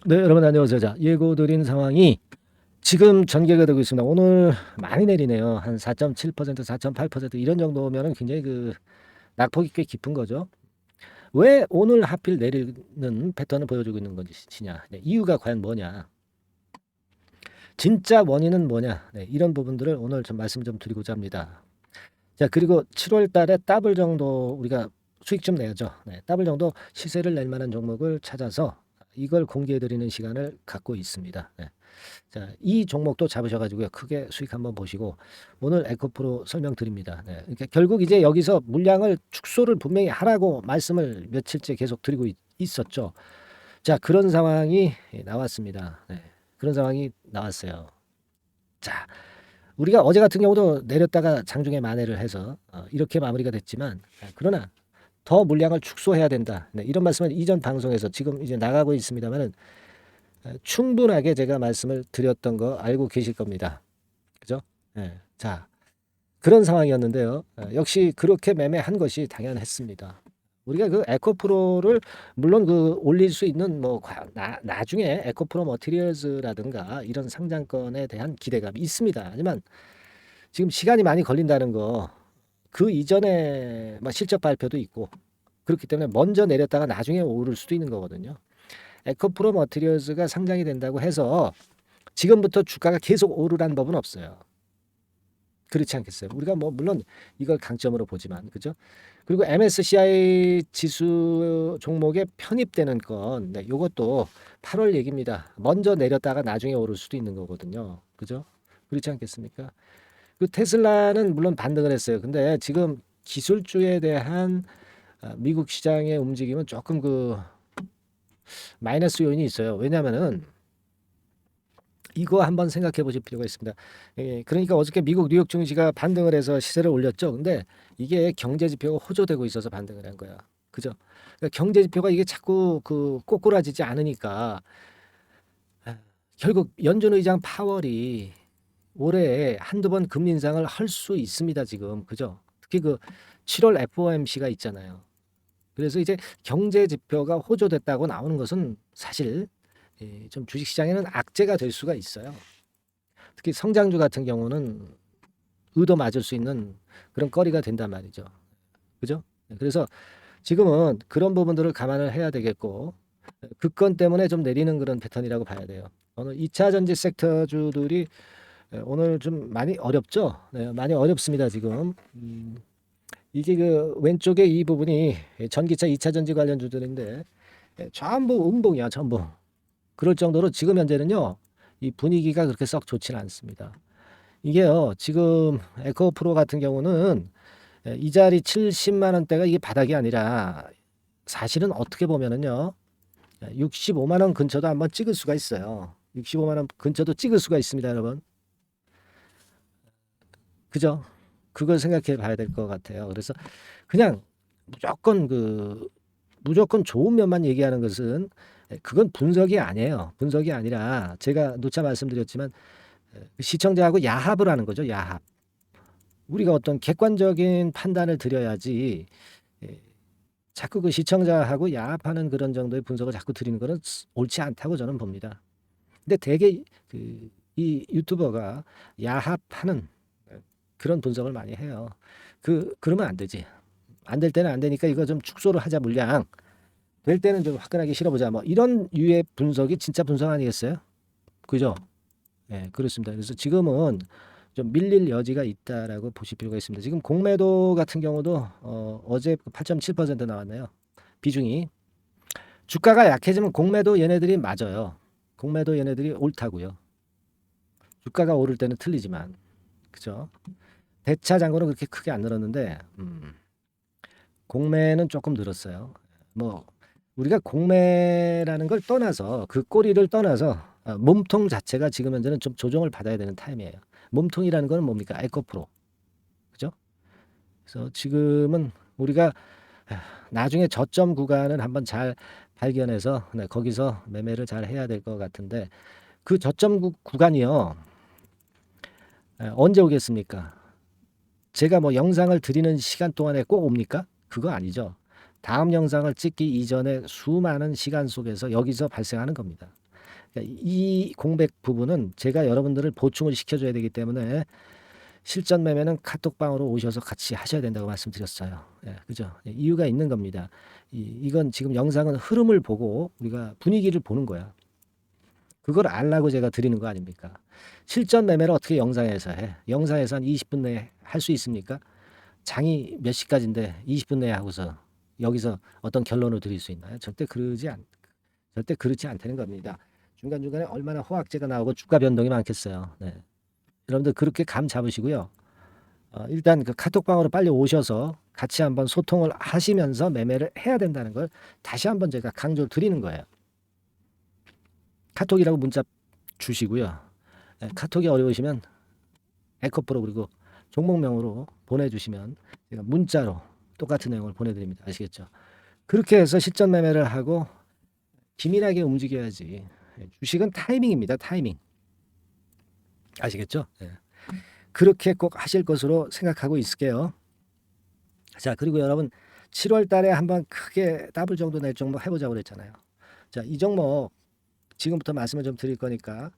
네, 여러분 안녕하세요. 자, 예고드린 상황이 지금 전개가 되고 있습니다. 오늘 많이 내리네요. 한 4.7%, 4.8% 이런 정도면은 굉장히 낙폭이 꽤 깊은 거죠. 왜 오늘 하필 내리는 패턴을 보여주고 있는 것이냐? 네, 이유가 과연 뭐냐? 진짜 원인은 뭐냐? 네, 이런 부분들을 오늘 좀 말씀 좀 드리고자 합니다. 자, 그리고 7월 달에 더블 정도 우리가 수익 좀 내야죠. 네, 더블 정도 시세를 낼 만한 종목을 찾아서 이걸 공개해 드리는 시간을 갖고 있습니다. 네. 자, 이 종목도 잡으셔가지고요. 크게 수익 한번 보시고 오늘 에코프로 설명드립니다. 네. 그러니까 결국 이제 여기서 물량을 축소를 분명히 하라고 말씀을 며칠째 계속 드리고 있었죠. 자, 그런 상황이 나왔습니다. 네. 그런 상황이 나왔어요. 자, 우리가 어제 같은 경우도 내렸다가 장중에 만회를 해서 이렇게 마무리가 됐지만 그러나 더 물량을 축소해야 된다. 네, 이런 말씀은 이전 방송에서 지금 이제 나가고 있습니다만은 충분하게 제가 말씀을 드렸던 거 알고 계실 겁니다. 그죠? 네. 자, 그런 상황이었는데요. 역시 그렇게 매매한 것이 당연했습니다. 우리가 그 에코프로를 물론 올릴 수 있는 나중에 에코프로 머티리얼즈라든가 이런 상장권에 대한 기대감이 있습니다. 하지만 지금 시간이 많이 걸린다는 거, 그 이전에 실적 발표도 있고 그렇기 때문에 먼저 내렸다가 나중에 오를 수도 있는 거거든요. 에코프로 머티리얼즈가 상장이 된다고 해서 지금부터 주가가 계속 오르라는 법은 없어요. 그렇지 않겠어요? 우리가 물론 이걸 강점으로 보지만, 그죠? 그리고 MSCI 지수 종목에 편입되는 건, 네, 이것도 8월 얘기입니다. 먼저 내렸다가 나중에 오를 수도 있는 거거든요. 그죠? 그렇지 않겠습니까? 그 테슬라는 물론 반등을 했어요. 근데 지금 기술주에 대한 미국 시장의 움직임은 조금 마이너스 요인이 있어요. 왜냐하면은 이거 한번 생각해 보실 필요가 있습니다. 예, 그러니까 어저께 미국 뉴욕 증시가 반등을 해서 시세를 올렸죠. 근데 이게 경제 지표가 호조되고 있어서 반등을 한 거야. 그죠? 그러니까 경제 지표가 이게 자꾸 꼬꾸라지지 않으니까 결국 연준 의장 파월이 올해 한두 번 금리 인상을 할 수 있습니다, 지금. 그죠? 특히 7월 FOMC가 있잖아요. 그래서 이제 경제 지표가 호조됐다고 나오는 것은 사실 좀 주식시장에는 악재가 될 수가 있어요. 특히 성장주 같은 경우는 의도 맞을 수 있는 그런 거리가 된단 말이죠. 그죠? 그래서 지금은 그런 부분들을 감안을 해야 되겠고 그 건 때문에 좀 내리는 그런 패턴이라고 봐야 돼요. 오늘 2차 전지 섹터주들이 오늘 좀 많이 어렵죠. 네, 많이 어렵습니다, 지금. 이게 왼쪽에 이 부분이 전기차 2차 전지 관련주들인데 전부 음봉이야, 전부. 그럴 정도로 지금 현재는요, 이 분위기가 그렇게 썩 좋지는 않습니다. 이게요, 지금 에코프로 같은 경우는 이 자리 70만 원대가 이게 바닥이 아니라 사실은 어떻게 보면은요, 65만 원 근처도 한번 찍을 수가 있어요. 65만 원 근처도 찍을 수가 있습니다, 여러분. 그죠? 그걸 생각해 봐야 될 것 같아요. 그래서 그냥 무조건 무조건 좋은 면만 얘기하는 것은 그건 분석이 아니에요. 분석이 아니라 제가 누차 말씀드렸지만 시청자하고 야합을 하는 거죠. 야합. 우리가 어떤 객관적인 판단을 드려야지 자꾸 시청자하고 야합하는 그런 정도의 분석을 자꾸 드리는 것은 옳지 않다고 저는 봅니다. 근데 되게 이 유튜버가 야합하는 그런 분석을 많이 해요. 그러면 안 되지. 안 될 때는 안 되니까 이거 좀 축소를 하자 물량. 될 때는 좀 화끈하게 실어보자. 이런 유의 분석이 진짜 분석 아니겠어요? 그죠? 네, 그렇습니다. 그래서 지금은 좀 밀릴 여지가 있다라고 보실 필요가 있습니다. 지금 공매도 같은 경우도 어제 8.7% 나왔네요. 비중이. 주가가 약해지면 공매도 얘네들이 맞아요. 공매도 얘네들이 옳다고요. 주가가 오를 때는 틀리지만. 그죠? 대차 잔고는 그렇게 크게 안 늘었는데 공매는 조금 늘었어요. 우리가 공매라는 걸 떠나서 그 꼬리를 떠나서 몸통 자체가 지금 현재는 좀 조정을 받아야 되는 타임이에요. 몸통이라는 건 뭡니까? 에코프로. 그죠? 그래서 지금은 우리가 나중에 저점 구간은 한번 잘 발견해서 거기서 매매를 잘 해야 될 것 같은데 그 저점 구간이요. 언제 오겠습니까? 제가 영상을 드리는 시간 동안에 꼭 옵니까? 그거 아니죠. 다음 영상을 찍기 이전에 수많은 시간 속에서 여기서 발생하는 겁니다. 그러니까 이 공백 부분은 제가 여러분들을 보충을 시켜줘야 되기 때문에 실전 매매는 카톡방으로 오셔서 같이 하셔야 된다고 말씀드렸어요. 예, 그죠? 예, 이유가 있는 겁니다. 이건 지금 영상은 흐름을 보고 우리가 분위기를 보는 거야. 그걸 알라고 제가 드리는 거 아닙니까? 실전 매매를 어떻게 영상에서 해? 영상에서 한 20분 내에 할 수 있습니까? 장이 몇 시까지인데 20분 내에 하고서 여기서 어떤 결론을 드릴 수 있나요? 절대 그렇지 않다는 겁니다. 중간중간에 얼마나 호황제가 나오고 주가 변동이 많겠어요. 네. 여러분들 그렇게 감 잡으시고요. 일단 그 카톡방으로 빨리 오셔서 같이 한번 소통을 하시면서 매매를 해야 된다는 걸 다시 한번 제가 강조를 드리는 거예요. 카톡이라고 문자 주시고요. 네, 카톡이 어려우시면 에코프로 그리고 종목명으로 보내주시면 제가 문자로 똑같은 내용을 보내드립니다. 아시겠죠? 그렇게 해서 실전 매매를 하고 기민하게 움직여야지. 주식은 타이밍입니다. 타이밍. 아시겠죠? 네. 그렇게 꼭 하실 것으로 생각하고 있을게요. 자, 그리고 여러분 7월 달에 한번 크게 더블 정도 낼 종목 해보자고 그랬잖아요. 자, 이 종목 지금부터 말씀을 좀 드릴 거니까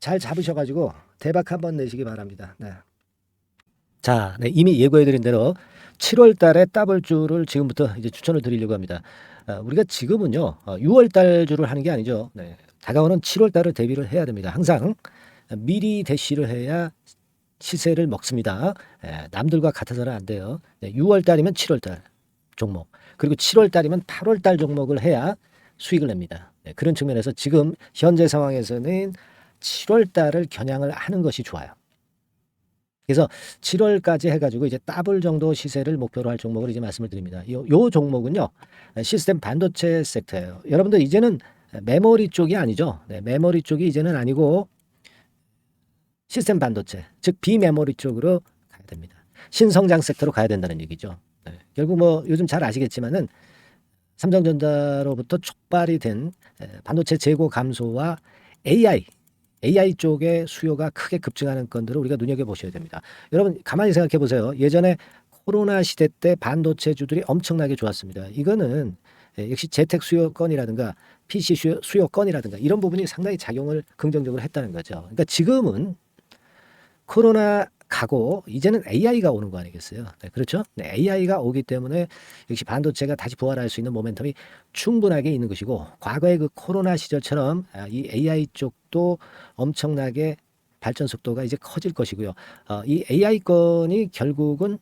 잘 잡으셔가지고 대박 한번 내시기 바랍니다. 네. 자, 네, 이미 예고해드린 대로 7월 달에 더블주를 지금부터 이제 추천을 드리려고 합니다. 우리가 지금은요, 6월 달 주를 하는 게 아니죠. 네, 다가오는 7월 달을 대비를 해야 됩니다. 항상 미리 대시를 해야 시세를 먹습니다. 남들과 같아서는 안 돼요. 6월 달이면 7월 달 종목, 그리고 7월 달이면 8월 달 종목을 해야 수익을 냅니다. 그런 측면에서 지금 현재 상황에서는 7월 달을 겨냥을 하는 것이 좋아요. 그래서 7월까지 해가지고 이제 더블 정도 시세를 목표로 할 종목을 이제 말씀을 드립니다. 요 종목은요, 시스템 반도체 섹터예요. 여러분들 이제는 메모리 쪽이 아니죠. 네, 메모리 쪽이 이제는 아니고 시스템 반도체, 즉 비메모리 쪽으로 가야 됩니다. 신성장 섹터로 가야 된다는 얘기죠. 네, 결국 뭐 요즘 잘 아시겠지만은 삼성전자로부터 촉발이 된 반도체 재고 감소와 AI 쪽의 수요가 크게 급증하는 건들을 우리가 눈여겨보셔야 됩니다. 여러분 가만히 생각해 보세요. 예전에 코로나 시대 때 반도체주들이 엄청나게 좋았습니다. 이거는 역시 재택 수요건이라든가 PC 수요건이라든가 이런 부분이 상당히 작용을 긍정적으로 했다는 거죠. 그러니까 지금은 코로나 가고 이제는 AI가 오는 거 아니겠어요? 네, 그렇죠? 네, AI가 오기 때문에 역시 반도체가 다시 부활할 수 있는 모멘텀이 충분하게 있는 것이고, 과거의 그 코로나 시절처럼 이 AI 쪽도 엄청나게 발전 속도가 이제 커질 것이고요. 이 AI 건이 결국은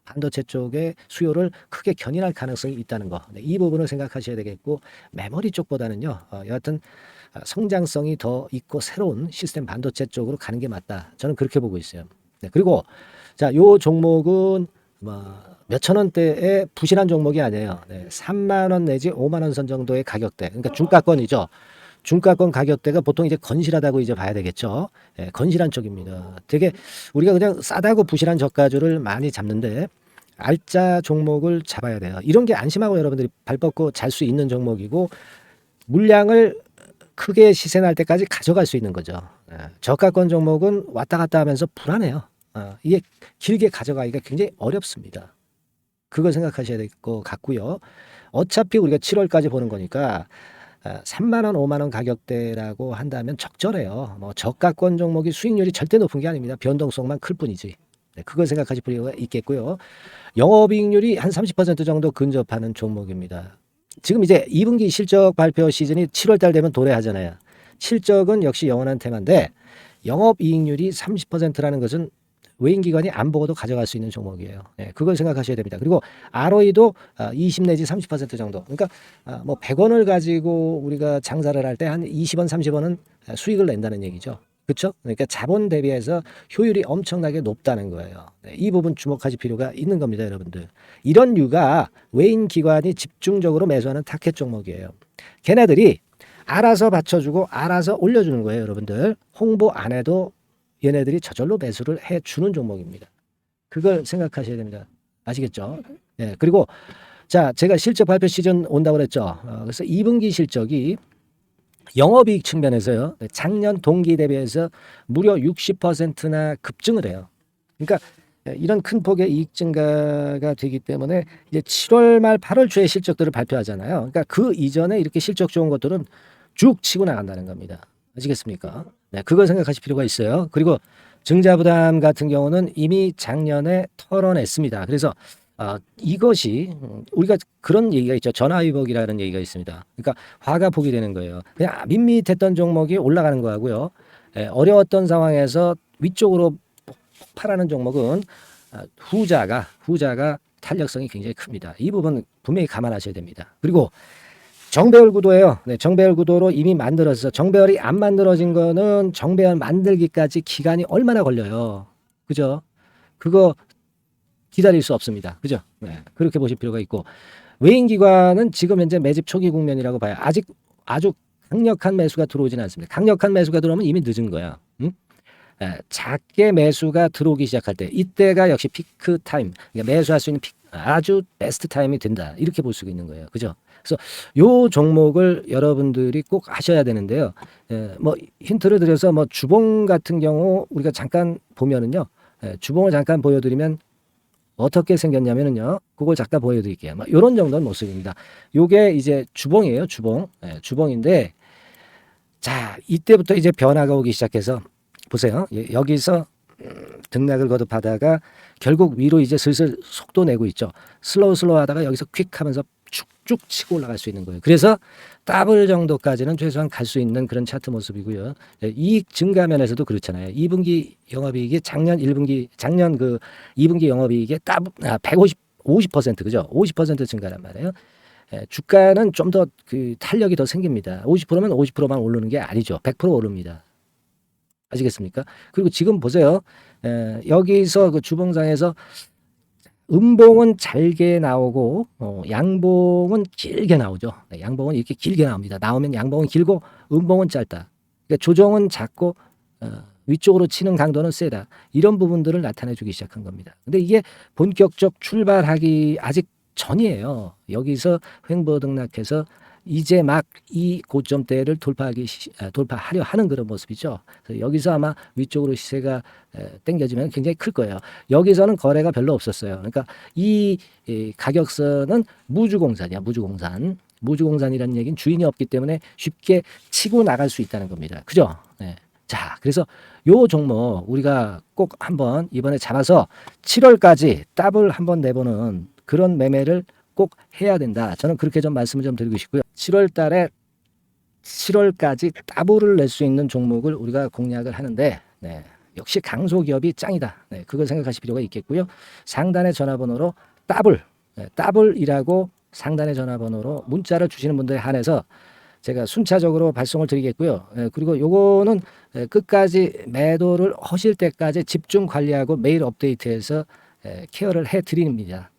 반도체 쪽의 수요를 크게 견인할 가능성이 있다는 거. 네, 이 부분을 생각하셔야 되겠고, 메모리 쪽보다는요, 여하튼 성장성이 더 있고 새로운 시스템 반도체 쪽으로 가는 게 맞다. 저는 그렇게 보고 있어요. 네, 그리고 자, 요 종목은 뭐 몇천 원대의 부실한 종목이 아니에요. 네, 3만 원 내지 5만 원 선 정도의 가격대. 그러니까 중가권이죠. 중가권 가격대가 보통 이제 건실하다고 이제 봐야 되겠죠. 예, 건실한 쪽입니다. 되게 우리가 그냥 싸다고 부실한 저가주를 많이 잡는데 알짜 종목을 잡아야 돼요. 이런 게 안심하고 여러분들이 발 뻗고 잘 수 있는 종목이고, 물량을 크게 시세 날 때까지 가져갈 수 있는 거죠. 저가권 종목은 왔다 갔다 하면서 불안해요. 이게 길게 가져가기가 굉장히 어렵습니다. 그걸 생각하셔야 될 것 같고요. 어차피 우리가 7월까지 보는 거니까 3만 원, 5만 원 가격대라고 한다면 적절해요. 뭐 저가권 종목이 수익률이 절대 높은 게 아닙니다. 변동성만 클 뿐이지. 네, 그걸 생각하실 필요가 있겠고요. 영업이익률이 한 30% 정도 근접하는 종목입니다. 지금 이제 2분기 실적 발표 시즌이 7월 달 되면 도래하잖아요. 실적은 역시 영원한 테마인데 영업이익률이 30%라는 것은 외인기관이 안 보고도 가져갈 수 있는 종목이에요. 네, 그걸 생각하셔야 됩니다. 그리고 ROE도 20 내지 30% 정도. 그러니까 뭐 100원을 가지고 우리가 장사를 할 때 한 20원, 30원은 수익을 낸다는 얘기죠. 그렇죠? 그러니까 자본 대비해서 효율이 엄청나게 높다는 거예요. 네, 이 부분 주목하실 필요가 있는 겁니다, 여러분들. 이런 류가 외인 기관이 집중적으로 매수하는 타켓 종목이에요. 걔네들이 알아서 받쳐주고 알아서 올려주는 거예요, 여러분들. 홍보 안 해도 얘네들이 저절로 매수를 해주는 종목입니다. 그걸 생각하셔야 됩니다. 아시겠죠? 네, 그리고 자, 제가 실적 발표 시즌 온다고 그랬죠. 그래서 2분기 실적이 영업이익 측면에서요, 작년 동기 대비해서 무려 60%나 급증을 해요. 그러니까 이런 큰 폭의 이익 증가가 되기 때문에 이제 7월 말 8월 초에 실적들을 발표하잖아요. 그러니까 그 이전에 이렇게 실적 좋은 것들은 쭉 치고 나간다는 겁니다. 아시겠습니까? 네, 그걸 생각하실 필요가 있어요. 그리고 증자부담 같은 경우는 이미 작년에 털어냈습니다. 그래서 이것이 우리가 그런 얘기가 있죠. 전화위복이라는 얘기가 있습니다. 그러니까 화가 복이 되는 거예요. 그냥 밋밋했던 종목이 올라가는 거하고요. 어려웠던 상황에서 위쪽으로 폭발하는 종목은 후자가 탄력성이 굉장히 큽니다. 이 부분 분명히 감안하셔야 됩니다. 그리고 정배열 구도예요. 네, 정배열 구도로 이미 만들어서 정배열이 안 만들어진 거는 정배열 만들기까지 기간이 얼마나 걸려요. 그죠? 그거 기다릴 수 없습니다. 그죠? 네, 그렇게 보실 필요가 있고 외인기관은 지금 현재 매집 초기 국면이라고 봐요. 아직 아주 강력한 매수가 들어오지는 않습니다. 강력한 매수가 들어오면 이미 늦은 거야. 응? 작게 매수가 들어오기 시작할 때 이때가 역시 피크 타임, 그러니까 매수할 수 있는 아주 베스트 타임이 된다. 이렇게 볼 수 있는 거예요. 그죠? 그래서 요 종목을 여러분들이 꼭 하셔야 되는데요. 뭐 힌트를 드려서 뭐 주봉 같은 경우 우리가 잠깐 보면은요. 주봉을 잠깐 보여드리면 어떻게 생겼냐면은요. 그걸 잠깐 보여드릴게요. 뭐 이런 정도는 모습입니다. 요게 이제 주봉이에요. 주봉. 주봉인데 자 이때부터 이제 변화가 오기 시작해서 보세요. 여기서 등락을 거듭하다가 결국 위로 이제 슬슬 속도 내고 있죠. 슬로우 하다가 여기서 퀵 하면서 쭉쭉 치고 올라갈 수 있는 거예요. 그래서 더블 정도까지는 최소한 갈 수 있는 그런 차트 모습이고요. 이익 증가 면에서도 그렇잖아요. 2분기 영업이익이 작년 2분기 영업이익의 50% 그죠? 50% 증가란 말이에요. 주가는 좀 더 그 탄력이 더 생깁니다. 50%면 50%만 오르는 게 아니죠. 100% 오릅니다. 아시겠습니까? 그리고 지금 보세요. 여기서 그 주봉상에서 음봉은 잘게 나오고 양봉은 길게 나오죠. 네, 양봉은 이렇게 길게 나옵니다. 나오면 양봉은 길고 음봉은 짧다. 그러니까 조정은 작고 위쪽으로 치는 강도는 세다. 이런 부분들을 나타내주기 시작한 겁니다. 근데 이게 본격적 출발하기 아직 전이에요. 여기서 횡보 등락해서 이제 막 이 고점대를 돌파하려 하는 그런 모습이죠. 그래서 여기서 아마 위쪽으로 시세가 당겨지면 굉장히 클 거예요. 여기서는 거래가 별로 없었어요. 그러니까 이 가격선은 무주공산이야. 무주공산이라는 얘기는 주인이 없기 때문에 쉽게 치고 나갈 수 있다는 겁니다. 그죠? 네. 자, 그래서 요 종목 우리가 꼭 한번 이번에 잡아서 7월까지 더블 한번 내보는 그런 매매를 꼭 해야 된다. 저는 그렇게 좀 말씀을 좀 드리고 싶고요. 7월 달에 7월까지 더블을 낼 수 있는 종목을 우리가 공략을 하는데 네, 역시 강소기업이 짱이다. 네, 그걸 생각하실 필요가 있겠고요. 상단의 전화번호로 더블이라고 상단의 전화번호로 문자를 주시는 분들에 한해서 제가 순차적으로 발송을 드리겠고요. 그리고 요거는 끝까지 매도를 하실 때까지 집중 관리하고 매일 업데이트해서 케어를 해드립니다.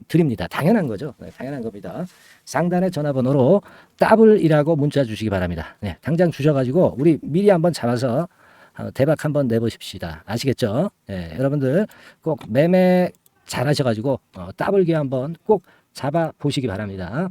당연한 거죠. 네, 당연한 겁니다. 상단의 전화번호로 더블이라고 문자 주시기 바랍니다. 네, 당장 주셔가지고 우리 미리 한번 잡아서 대박 한번 내보십시다. 아시겠죠? 네, 여러분들 꼭 매매 잘 하셔가지고 더블기 한번 꼭 잡아 보시기 바랍니다.